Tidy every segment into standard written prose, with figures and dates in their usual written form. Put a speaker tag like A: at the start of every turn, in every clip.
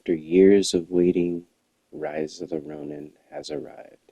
A: After years of waiting, Rise of the Ronin has arrived.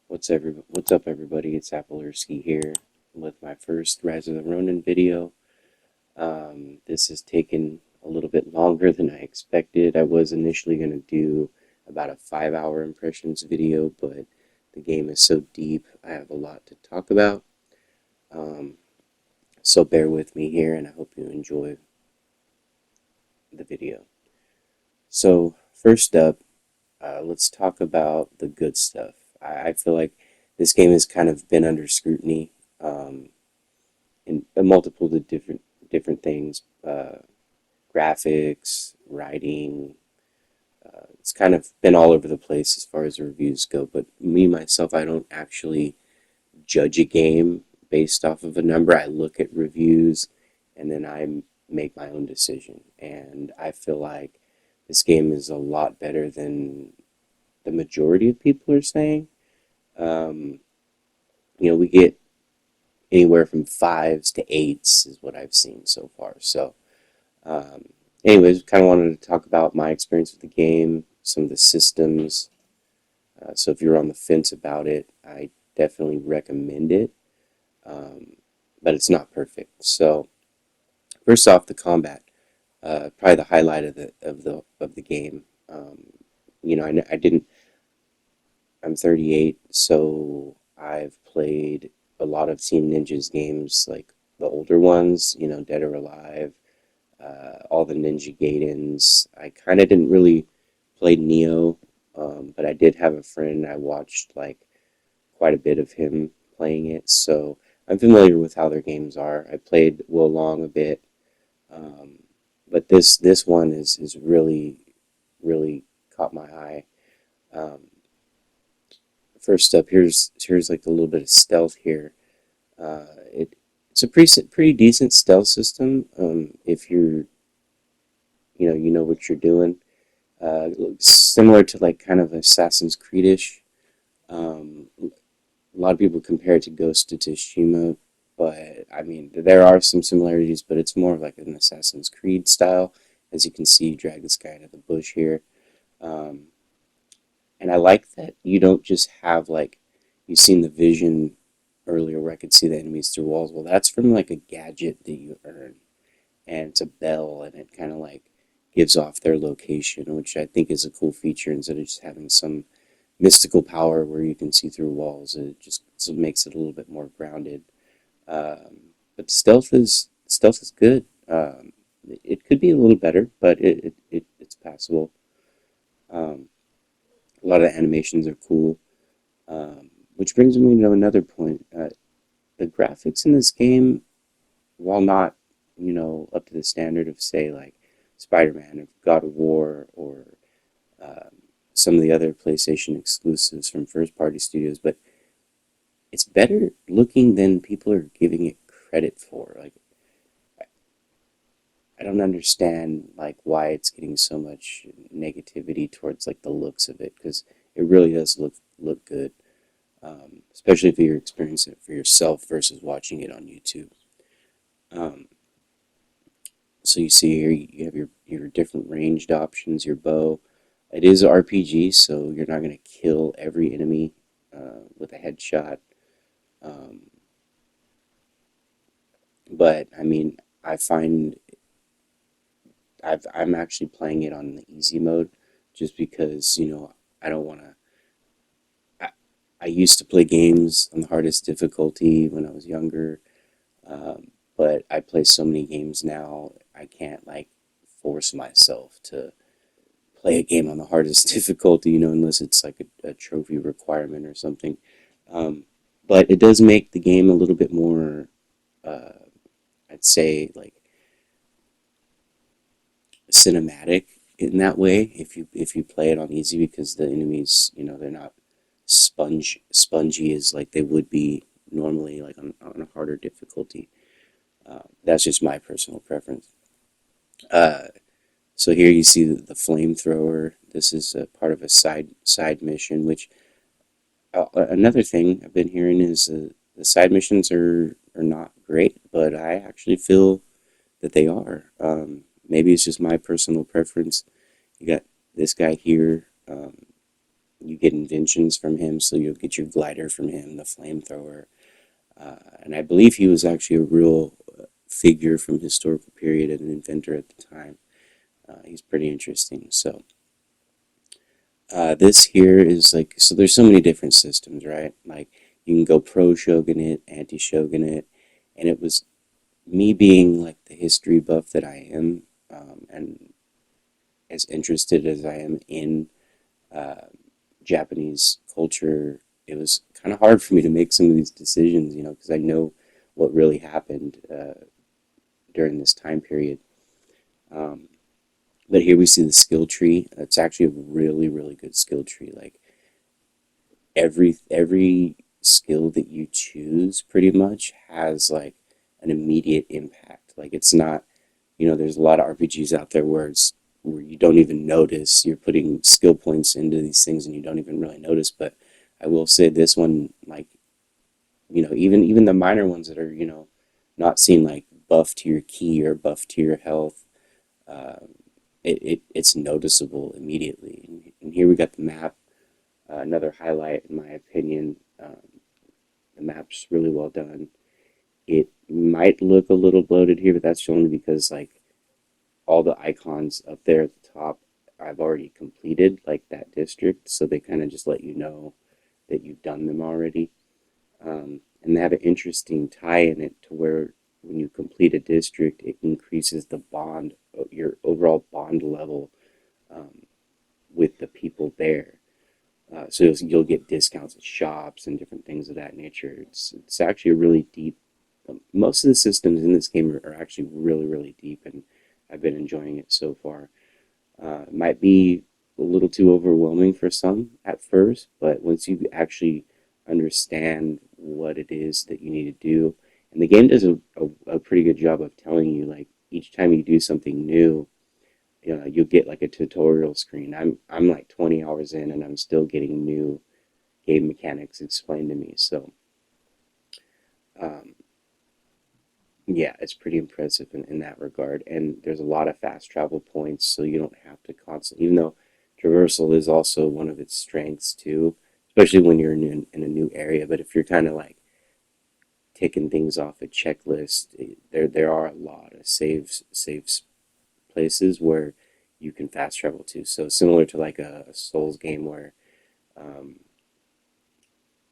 A: What's up, everybody? It's Applersky here with my first Rise of the Ronin video. This has taken a little bit longer than I expected. I was initially going to do about a 5-hour impressions video, but the game is so deep, I have a lot to talk about. Um, so bear with me here, and I hope you enjoy the video. So, first up, let's talk about the good stuff. I feel like this game has kind of been under scrutiny um, in a multiple of different things, graphics, writing. It's kind of been all over the place as far as the reviews go. But me myself, I don't actually judge a game based off of a number. I look at reviews and then I make my own decision. And I feel like this game is a lot better than the majority of people are saying. Um, we get anywhere from fives to eights is what I've seen so far. So, um, anyways, kind of wanted to talk about my experience with the game, some of the systems. So if you're on the fence about it, I definitely recommend it. Um, but it's not perfect. So first off, the combat, probably the highlight of the game. I didn't. I'm 38, so I've played a lot of Team Ninja's games, like the older ones, Dead or Alive, all the Ninja Gaidens. I kind of didn't really play Neo, but I did have a friend. I watched like quite a bit of him playing it, so I'm familiar with how their games are. I played Wo Long a bit, um, but this one is really caught my eye. Um, First up, here's like a little bit of stealth here. It's a pretty decent stealth system if you know what you're doing. It looks similar to like kind of Assassin's Creed-ish. A lot of people compare it to Ghost of Tsushima, but I mean there are some similarities, but it's more of like an Assassin's Creed style. As you can see, you drag this guy into the bush here. Um, And I like that you don't just have like you've seen the vision earlier where I could see the enemies through walls. Well, that's from like a gadget that you earn, and it's a bell, and it kind of like gives off their location, which I think is a cool feature instead of just having some mystical power where you can see through walls. It just makes it a little bit more grounded. But stealth is good. It could be a little better, but it's passable. Um, a lot of the animations are cool. Which brings me to another point. The graphics in this game, while not, up to the standard of, say, like Spider-Man or God of War or um, some of the other PlayStation exclusives from first-party studios, but it's better looking than people are giving it credit for. Like, I don't understand like why it's getting so much negativity towards like the looks of it because it really does look good. Especially if you're experiencing it for yourself versus watching it on YouTube. Um, so you see here you have your different ranged options, your bow. It is an RPG, so you're not going to kill every enemy with a headshot. Um, but I mean, I find I'm actually playing it on the easy mode just because I don't want to. I, I used to play games on the hardest difficulty when I was younger, but I play so many games now, I can't like force myself to play a game on the hardest difficulty, unless it's like a trophy requirement or something. Um, but it does make the game a little bit more, uh, I'd say, like cinematic in that way if you play it on easy because the enemies, they're not spongy as like they would be normally like on a harder difficulty. That's just my personal preference. Uh, so here you see the flamethrower. This is a part of a side mission. Which another thing I've been hearing is the side missions are not great, but I actually feel that they are. Maybe it's just my personal preference. You got this guy here. You get inventions from him, so you'll get your glider from him, the flamethrower. And I believe he was actually a real figure from historical period and an inventor at the time. He's pretty interesting. So this here is like, so there's so many different systems, right? Like you can go pro shogunate, anti shogunate, and it was me being like the history buff that I am, and as interested as I am in uh, Japanese culture, it was kind of hard for me to make some of these decisions, because I know what really happened during this time period. Um, but here we see the skill tree. It's actually a really, really good skill tree. Like every skill that you choose pretty much has like an immediate impact. Like it's not, there's a lot of RPGs out there where you don't even notice you're putting skill points into these things and you don't even really notice. But I will say this one, like, even the minor ones that are, not seem like buff to your ki or buff to your health, uh, it's noticeable immediately. And here we got the map, another highlight in my opinion. The map's really well done. It might look a little bloated here, but that's only because like all the icons up there at the top I've already completed, like that district, so they kind of just let you know that you've done them already. And they have an interesting tie in it to where when you complete a district, it increases the bond, your overall bond level um, with the people there. So you'll get discounts at shops and different things of that nature. It's actually a really deep. Most of the systems in this game are actually really really deep, and I've been enjoying it so far. It might be a little too overwhelming for some at first, but once you actually understand what it is that you need to do, and the game does a pretty good job of telling you, like, each time you do something new, you'll get like a tutorial screen. I'm like 20 hours in, and I'm still getting new game mechanics explained to me. So, um, yeah, it's pretty impressive in that regard. And there's a lot of fast travel points, so you don't have to constantly, even though traversal is also one of its strengths too, especially when you're in a new area. But if you're kind of like ticking things off a checklist, there are a lot of saves places where you can fast travel to. So similar to like a Souls game where um,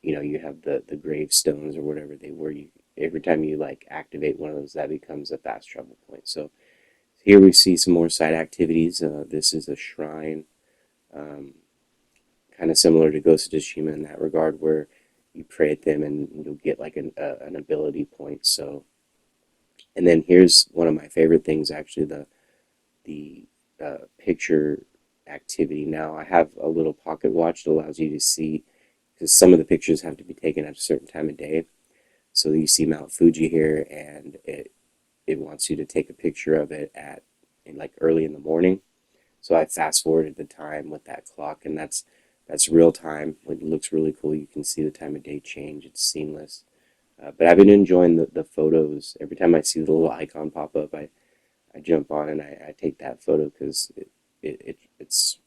A: you have the gravestones or whatever they were. You every time you like activate one of those, that becomes a fast travel point. So here we see some more side activities. This is a shrine, um, kind of similar to Ghost of Tsushima in that regard, where you pray at them and you'll get like an ability point. So, and then here's one of my favorite things, actually, the picture activity. Now I have a little pocket watch that allows you to see, because some of the pictures have to be taken at a certain time of day. So you see Mount Fuji here, and it wants you to take a picture of it at in like early in the morning. So I fast forwarded the time with that clock, and that's real time. It looks really cool. You can see the time of day change. It's seamless. But I've been enjoying the photos. Every time I see the little icon pop up, I jump on and I take that photo because it's,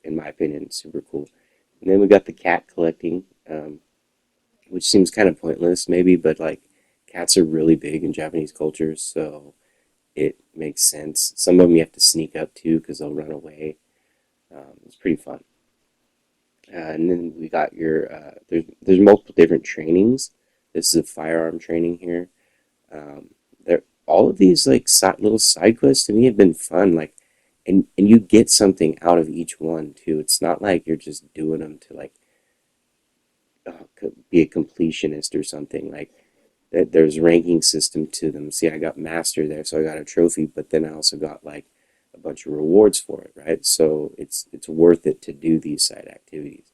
A: in my opinion, super cool. And then we got the cat collecting, which seems kind of pointless maybe, but like cats are really big in Japanese culture, so it makes sense. Some of them you have to sneak up to because they'll run away. It's pretty fun. And then we got your there's multiple different trainings. This is a firearm training here. There all of these like little side quests to me have been fun. Like, and you get something out of each one too. It's not like you're just doing them to like be a completionist or something. Like that, there's ranking system to them. See, I got master there, so I got a trophy, but then I also got like a bunch of rewards for it, right? So it's worth it to do these side activities.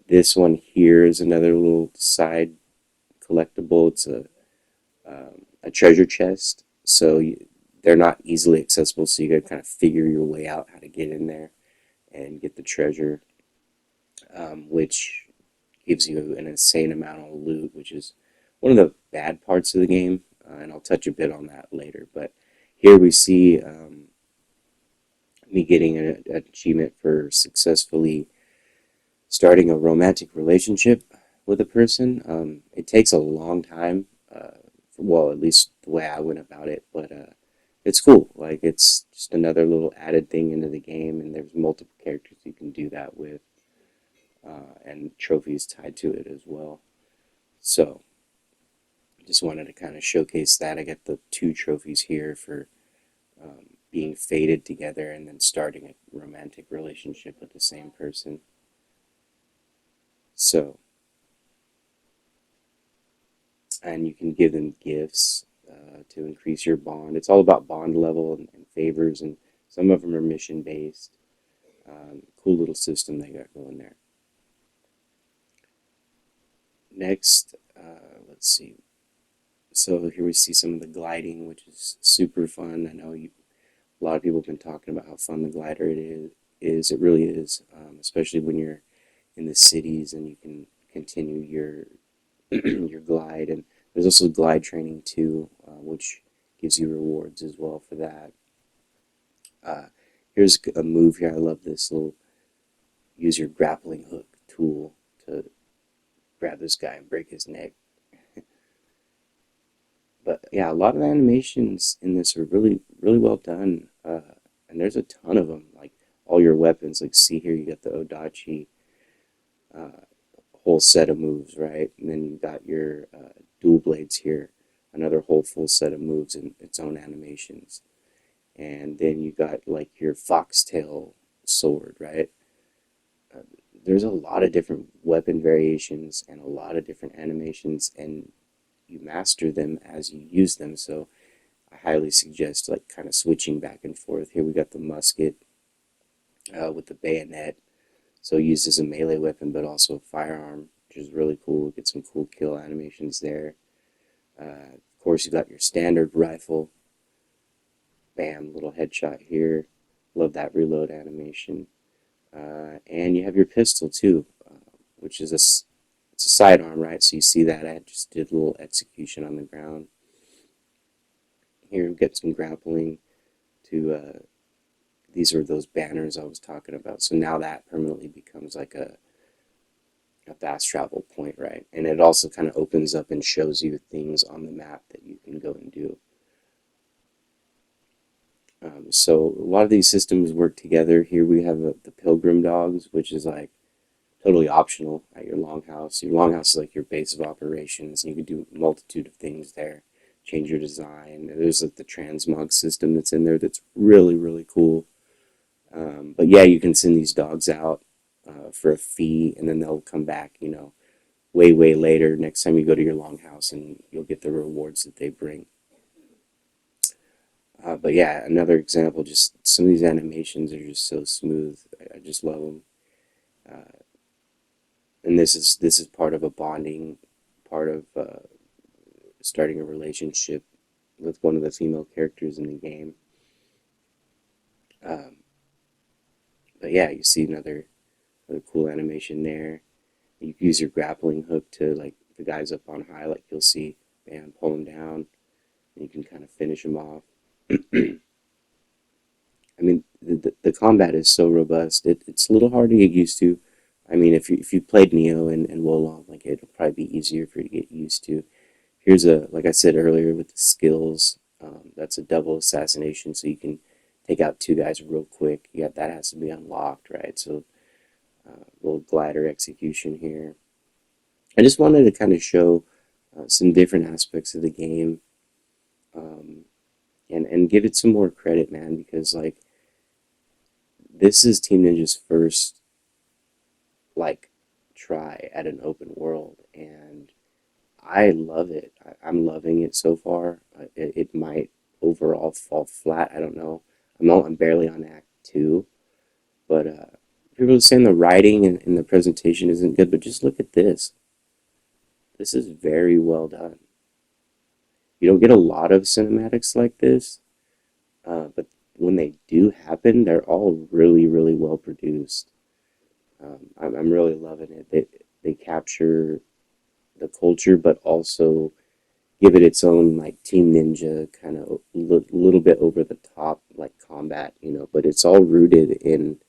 A: This one here is another little side collectible. It's a treasure chest, so they're not easily accessible. So you got to kind of figure your way out how to get in there and get the treasure, which gives you an insane amount of loot, which is one of the bad parts of the game, and I'll touch a bit on that later. But here we see me getting an achievement for successfully starting a romantic relationship with a person. It takes a long time, well, at least the way I went about it, but it's cool. Like, it's just another little added thing into the game, and there's multiple characters you can do that with, and trophies tied to it as well. So, just wanted to kind of showcase that. I got the two trophies here for being fated together and then starting a romantic relationship with the same person. So, and you can give them gifts to increase your bond. It's all about bond level and favors, and some of them are mission based. Cool little system they got going there. Next, let's see. So here we see some of the gliding, which is super fun. I know a lot of people have been talking about how fun the glider it is. It really is, especially when you're in the cities and you can continue your your glide. And there's also glide training too, which gives you rewards as well for that. Uh, Here's a move here. I love this little use your grappling hook tool to grab this guy and break his neck. But yeah, a lot of animations in this are really, really well done. And there's a ton of them. Like all your weapons, like see here, you got the Odachi uh, whole set of moves, right? And then you got your dual blades here, another whole full set of moves and its own animations. And then you got like your foxtail sword, right? Uh, there's a lot of different weapon variations and a lot of different animations, and you master them as you use them. So I highly suggest like kind of switching back and forth. Here we got the musket with the bayonet, so used as a melee weapon, but also a firearm, which is really cool. Get some cool kill animations there. Of course, you got your standard rifle. Bam, little headshot here. Love that reload animation. And you have your pistol too, which is it's a sidearm, right? So you see that I just did a little execution on the ground. Here we get some grappling to these are those banners I was talking about. So now that permanently becomes like a fast travel point, right? And it also kind of opens up and shows you things on the map that you can go and do. So a lot of these systems work together. Here we have the Pilgrim Dogs, which is like totally optional at your longhouse. Your longhouse is like your base of operations, and you can do a multitude of things there. Change your design. There's like the transmog system that's in there that's really, really cool. But yeah, you can send these dogs out for a fee, and then they'll come back, way, way later next time you go to your longhouse, and you'll get the rewards that they bring. But yeah, another example, just some of these animations are just so smooth. I just love them. Uh, and this is part of a bonding, part of starting a relationship with one of the female characters in the game. Um, but yeah, you see another cool animation there. You can use your grappling hook to like the guys up on high, like you'll see, bam, pull them down, and you can kind of finish them off. I mean, the combat is so robust. It's a little hard to get used to. I mean, if you played Neo and Wolong, like it'll probably be easier for you to get used to. Here's like I said earlier with the skills, that's a double assassination, so you can take out two guys real quick. Yeah, that has to be unlocked, right? So little glider execution here. I just wanted to kind of show some different aspects of the game, um, and give it some more credit, man, because like this is Team Ninja's first like try at an open world, and I love it. I'm loving it so far. It might overall fall flat. I don't know. I'm barely on Act Two, but people are saying the writing and the presentation isn't good. But just look at this. This is very well done. You don't get a lot of cinematics like this, but when they do happen, they're all really, really well produced. I'm really loving it. They capture the culture, but also give it its own like Team Ninja kind of little bit over the top like combat, but it's all rooted in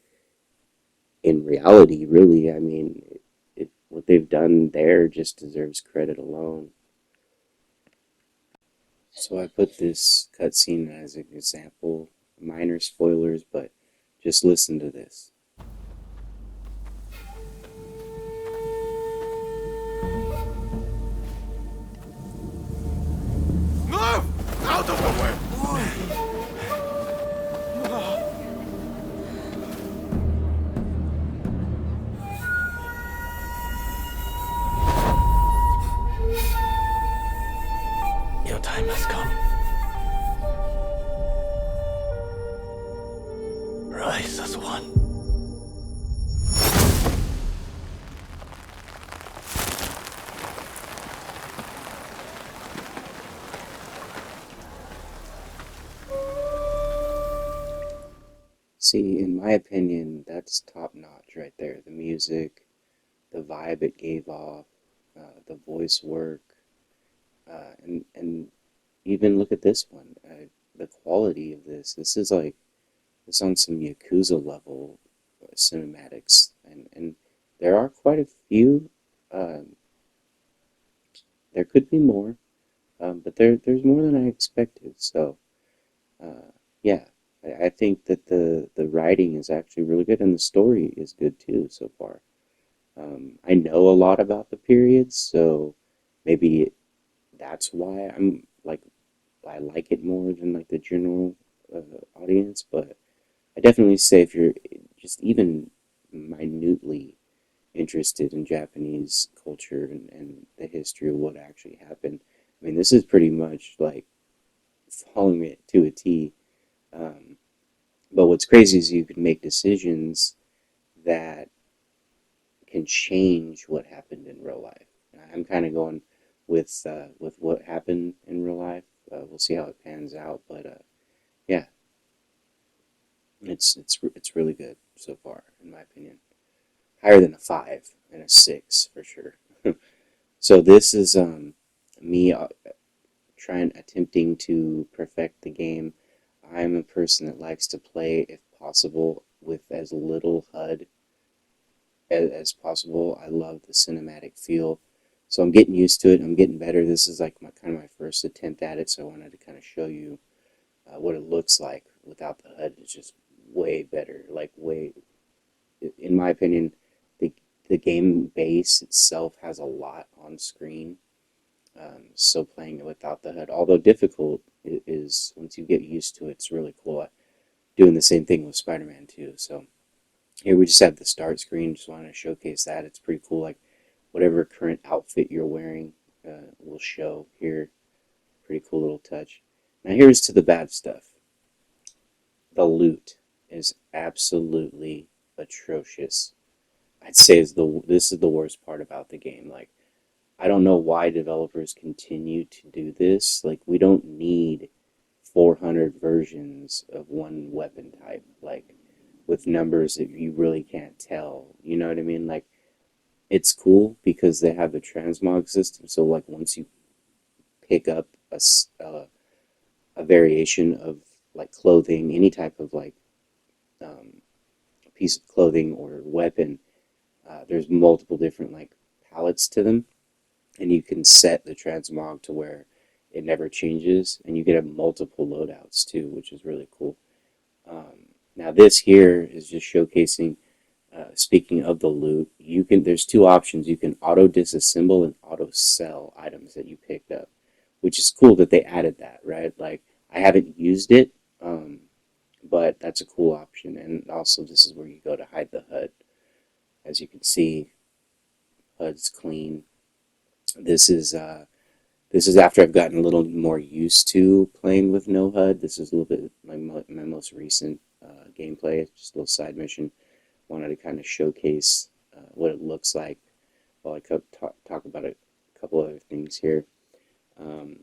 A: reality, really. I mean, what they've done there just deserves credit alone. So I put this cutscene as an example, minor spoilers, but just listen to this.
B: Move! Out of the way! Your time has come. Rise as one.
A: See, in my opinion, that's top notch right there. The music, the vibe it gave off, the voice work, and even look at this one. The quality of this. This is like it's on some Yakuza level cinematics, and there are quite a few. Um, there could be more, but there's more than I expected. So yeah, I think that the writing is actually really good, and the story is good too so far. I know a lot about the period, so maybe that's why I'm like I like it more than like the general audience. But I definitely say if you're just even minutely interested in Japanese culture and the history of what actually happened, I mean, this is pretty much like following it to a T. Um, but what's crazy is you can make decisions that can change what happened in real life. I'm kind of going with what happened in real life. We'll see how it pans out, but yeah, it's really good so far, in my opinion. Higher than a 5 and a 6 for sure. So this is me trying attempting to perfect the game. I'm a person that likes to play, if possible, with as little HUD as possible. I love the cinematic feel. So I'm getting used to it. I'm getting better. This is like my kind of my first attempt at it, so I wanted to kind of show you what it looks like without the HUD. It's just way better. Like way, in my opinion, the the game base itself has a lot on screen. So playing it without the HUD, although difficult, is once you get used to it, it's really cool. Doing the same thing with Spider-Man too. So here we just have the start screen. Just wanted to showcase that. It's pretty cool. Like whatever current outfit you're wearing will show here. Pretty cool little touch. Now here's to the bad stuff. The loot is absolutely atrocious. I'd say this is the worst part about the game. Like I don't know why developers continue to do this. Like we don't need 400 versions of one weapon type. Like with numbers that you really can't tell. You know what I mean? Like it's cool because they have the transmog system. So like once you pick up a variation of like clothing, any type of like um, piece of clothing or weapon, there's multiple different like palettes to them, and you can set the transmog to where it never changes, and you get a multiple loadouts too, which is really cool. Now this here is just showcasing. Speaking of the loot, you can. There's two options. You can auto disassemble and auto sell items that you picked up, which is cool that they added that. Right? Like I haven't used it, um, but that's a cool option. And also, this is where you go to hide the HUD. As you can see, HUD's clean. This is uh, this is after I've gotten a little more used to playing with no HUD. This is a little bit my most recent gameplay. Just a little side mission. Wanted to kind of showcase what it looks like while I talk about a couple other things here. Um,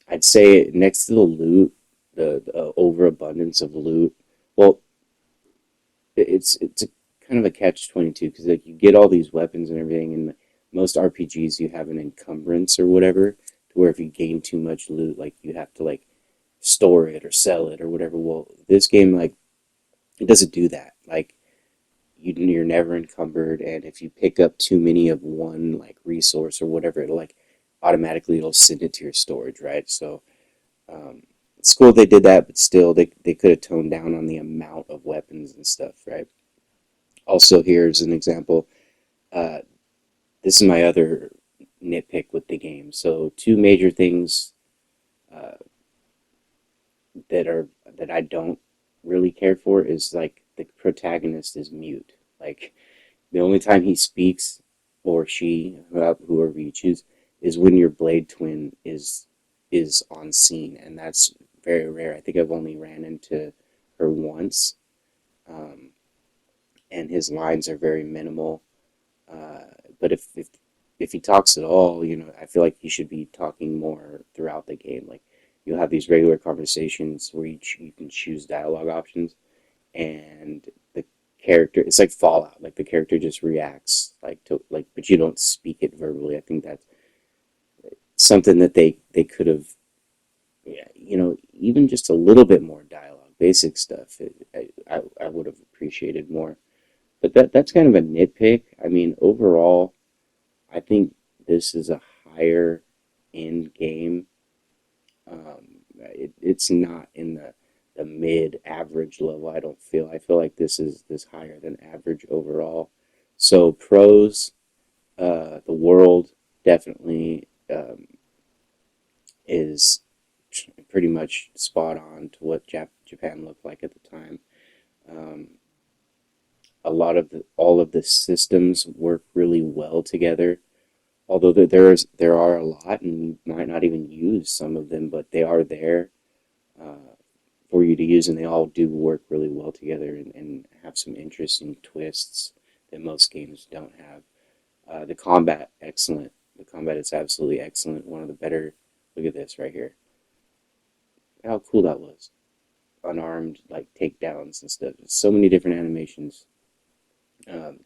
A: I'd say next to the loot, the overabundance of loot. Well, it's a kind of a catch-22 because like you get all these weapons and everything, and most RPGs you have an encumbrance or whatever to where if you gain too much loot, like you have to like store it or sell it or whatever. Well, this game like it doesn't do that. Like you're never encumbered, and if you pick up too many of one like resource or whatever, it'll like automatically it'll send it to your storage, right? So um, it's cool they did that, but still they could have toned down on the amount of weapons and stuff, right? Also, here's an example. Uh, this is my other nitpick with the game. So two major things uh, that are that I don't really care for is like the protagonist is mute. Like the only time he speaks or she, whoever you choose, is when your blade twin is on scene, and that's very rare. I think I've only ran into her once, um, and his lines are very minimal. Uh, but if he talks at all, you know, I feel like he should be talking more throughout the game. Like you'll have these regular conversations where you can choose dialogue options, and the character it's like Fallout. Like the character just reacts like to like, but you don't speak it verbally. I think that's something that they could have, yeah, you know, even just a little bit more dialogue, basic stuff. I would have appreciated more. But that's kind of a nitpick. I mean, overall, I think this is a higher end game. It's not in the mid average level. I feel like this higher than average overall. So pros, the world definitely is pretty much spot on to what Japan looked like at the time. Um, a lot of all of the systems work really well together. Although there are a lot, and you might not even use some of them, but they are there uh, for you to use, and they all do work really well together and have some interesting twists that most games don't have. The combat, excellent. The combat is absolutely excellent. One of the better. Look at this right here. How cool that was. Unarmed like takedowns and stuff. So many different animations.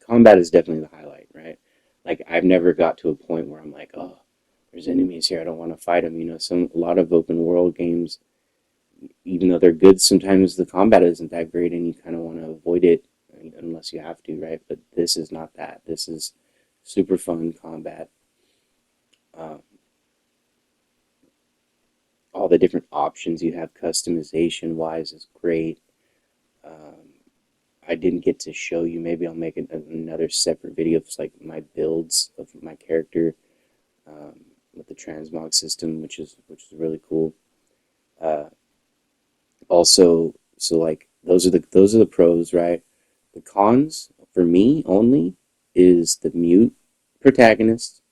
A: Combat is definitely the highlight, right? Like I've never got to a point where I'm like, oh, there's enemies here. I don't want to fight them. You know, a lot of open world games, even though they're good, sometimes the combat isn't that great, and you kind of want to avoid it unless you have to, right? But this is not that. This is super fun combat. Um, all the different options you have customization wise is great. Um, I didn't get to show you. Maybe I'll make another separate video of like my builds of my character with the transmog system, which is really cool. Uh, Also, so like those are the pros, right? The cons for me only is the mute protagonist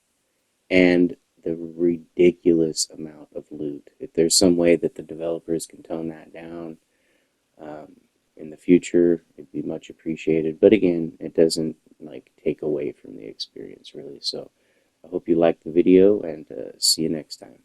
A: and the ridiculous amount of loot. If there's some way that the developers can tone that down um, in the future, it'd be much appreciated. But again, it doesn't like take away from the experience really. So I hope you liked the video, and see you next time.